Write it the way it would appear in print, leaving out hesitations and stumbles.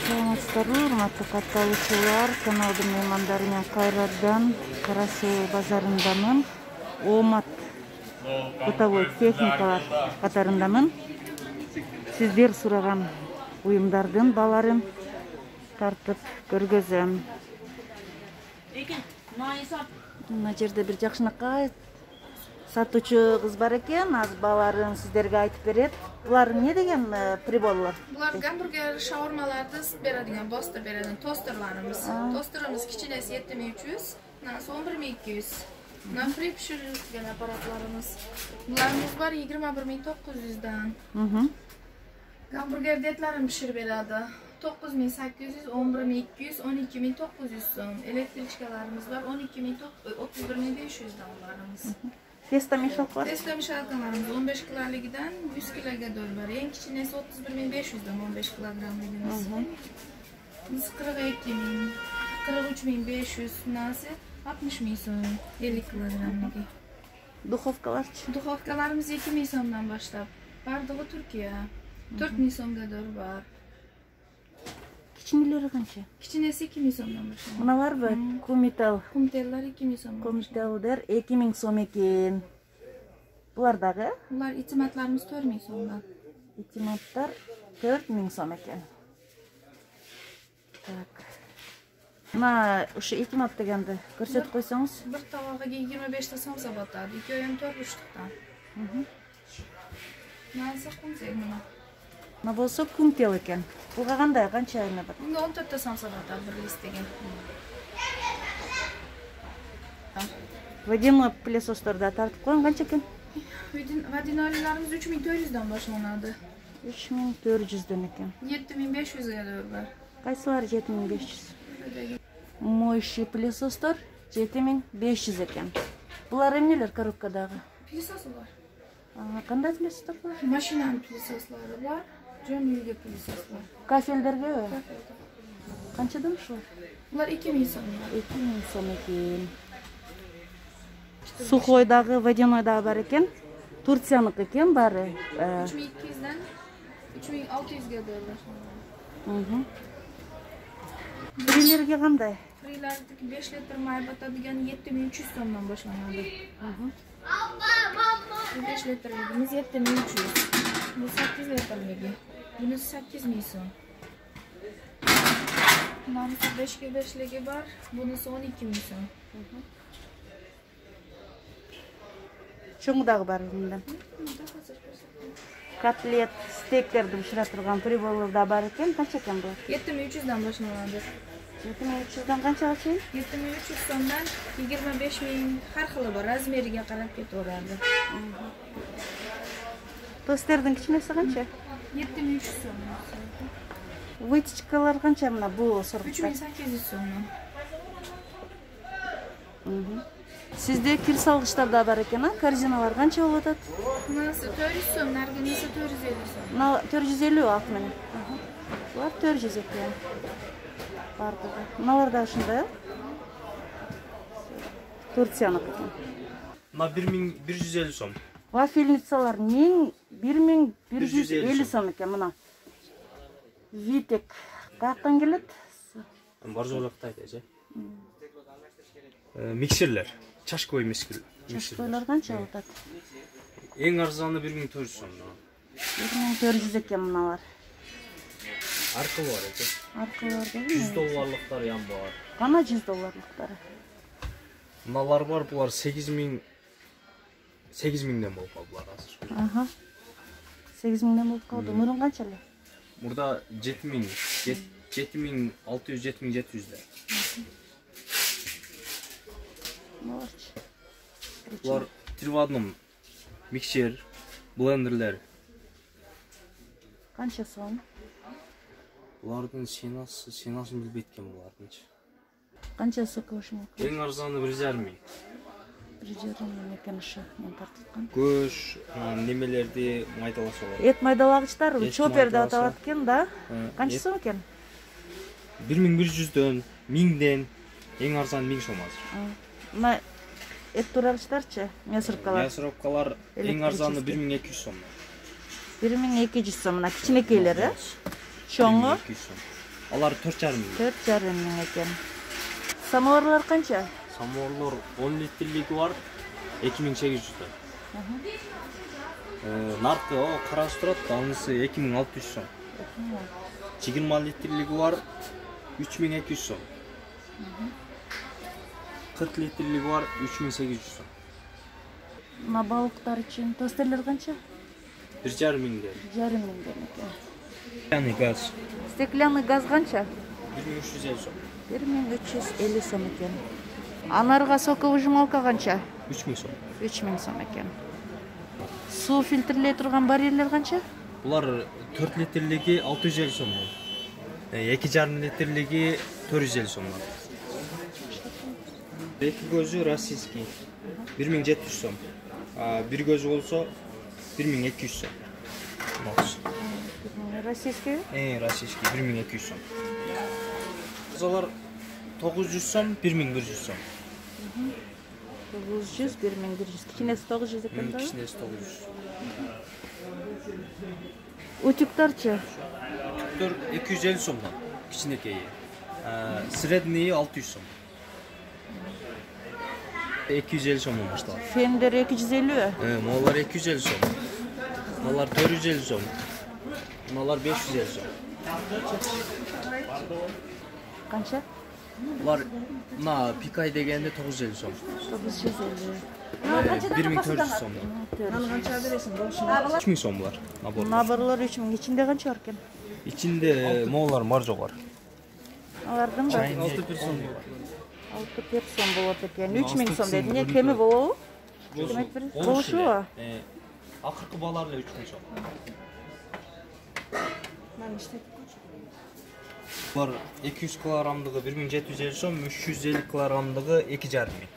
Саламатсыздарбы, урматтуу катталуучулар, каналдын меймандары менен кайрадан Кара Суу базарындамын. Омат бытовой техникалар катарындамын. Сиздер сураган буюмдардын бааларын тартып көргөзөм. Мына жерде бир жакшынакай сатуучу кыз бар экен, аз бааларын сиздерге айтып берет. Булар не деген приборлор? Булар гамбургер, шаурмаларды берadigan, бостер берadigan тостерларыбыз. Тостерimiz кичинеси 7300, мынасы 11200. Мына фри пиширилген аппаратларыбыз. Буларыбыз бар 21900дан. Гамбургер детларын пиширип берadi. 9800, 11200, 12900 сом. Электричкаларыбыз бар 31500дан буларыбыз. Теста мешалкалар? Теста мешалкаларыбыз 15 килолигидан 100 килога дөлбөр. Эң кичинеси 31500дан 15 килограммлигimiz. Biz 42000, 43500, mınası 60000 сом 50 kilogramligi. Духовкаларчы? Духовкаларыбыз 2000 сомдон баштап. Бардыгы Түркия. 4000 сомго дөлбөр бар. Кичинелери канча? Кичинеси 2000 сомдон баштап. Мыналарбы? Кумитал. Кумтеллар 2000 сом. Кумиталдар 2000 сом экен. Булар дагы? Булар итиматларыбыз 4000 сомдон. Итиматтар 4000 сом экен. Так. Мына ушу итимат дегенди көрсөтүп койсоңуз. Бир табага 25 сом сабатады. Экөөм 4 буштуктан. Мынасы кумтел мына. Мына болсо кумтел экен. Буга кандай канча эме бар? Мында 14 сом сабатады бир лист деген. Водяной пылесостор тартып койгон канча экен? Водянойларыбыз 3400дан башланады. 3400дөн экен. 7500га да бар. Кайсылары 7500? Моющий пылесостор 7500 экен. Булар эмнелер коробкадагы? Пылесосы бар. Кандай пылесостор бар? Машинанын пылесослары бар, жөн үйгө пылесослор. Кафелдерге? Канчадан ушулар? Булар 2000 сом. 2000 сом экен. Сухойдагы, водянойдагы бар экен. Турцияныкы экен баары. 3200дан 3600га да башланат. Фрилерге кандай? Фрилердики 5 литр май батадыган 7300 сомдон башланады. 5 литрimiz 7300. Bu 8 litrligi. Bunisi 8000 so'm. Bunisi 5 ga 5ligi bor. Bunisi 12000 so'm. Чоң дагы бар мында. Котлет, стейктерди бышыра турган приборлор да бар экен. Канча экен бул? 7300дан башланады. 7300дан канчага чейин? 7300 сомдон 25000 har xili bor, razmeriga qarab ketaveradi. Тостердин кичинеси канча? 7300 сом. Вытечкалар канча мына бул сорокта? 3800 сом. Сизде кир салгычтар да бар экен, а? Корзиналар канча болуп атат? Мынасы 400 сом, наргынысы 450 сом. Мына 450 ак менен. Булар 400 экен. Бардыгы. Мыналар да ушундай, а? Турцияныкы экен. Мына 1150 сом. Вафельницалар нең 1150 сом экен мына. Витек каяктан келет? Боржолокто айтайчы. Миксерлер, чашковый миксерлер. Чашковыйлар канча болуп атат? Эң арзаны 1400 сом. 1400 экен мыналар. Аркылы бар экен. Аркылар да $100 ям бар. Кана $100 Мыналар бар, булар 8000ден болуп калдылар азыр. 8000ден болуп калды. Мурун канча эле? Мурда 7600, 7700 да. Булар 3 в 1 миксер, блендерлер. Канча сом? Булардын сенасын билбей экен булардынчы. Канча соковушмак? Эң арзаны 1,5. 1,5 экен ушу мен тарткан. Көш, немелерди майдаласа болот. Эт майдалагычтар чопер деп аталат экен да. Канча сом экен? 1100дөн, 1000ден, эң арзаны 1000 сом азыр. Мына эт турагычтарчы, мясорубкалар. Мясорубкалар эң арзаны 1200 сом. 1200 сом, мына кичинекейлери. Чоңу Алар 4,5 миң. 4,5 миң экен. Самоварлар канча? Самоварлар 10 литрлиги бар, 2800 сом. Наркы карасы турат, анысы 2600 сом. 20 литрлиги бар, 3200 сом. 40 литрлиги бар, 3800 сом. Мына балыктар үчүн тостерлер канча? 1,5 миңден. 1,5 миңден экен. Яны газ Стеклянный газ канча? 1350 сом. 1350 сом экен. Анарга соковыжималка канча? 3000 сом. 3000 сом экен. Суу фильтрлей турган барьерлер канча? Булар 4 литрлиги 650 сом. 2,5 литрлиги 450 сом. Эки көзү российский 1700 сом. Bir gözü olsa 1200 сом. Российский? Российский 1200 сом. Кызалар 900 сом, 1100 сом. 900, 1100. Кичинеси 900 экен да? Кичинеси 900. Утюктарчы? Утюктөр 250 сомдон. Кичинекейи. Средний 600 сом. 250 сомдон башталат. Фендер 250? Малар 250 сом. Малар 450 сом. Малар 550 сом. Канча? Булар мына пикай дегенде 950 сом. 950. 1400 сом. Аны канча бересиң? 3000 сом булар. Набарлар 3000. Ичинде канча бар экен? İçinde moğollar marjo var. Алардын да? 6 person. 6 персон болот экен. 3000 сом дедиң. Эмне кеми болобу? Демек бир болушубу? Акыркы баларла 3000 сом. Булар 200 килограммдыгы 1750 сом, 350 килограммдыгы 2,5 миң.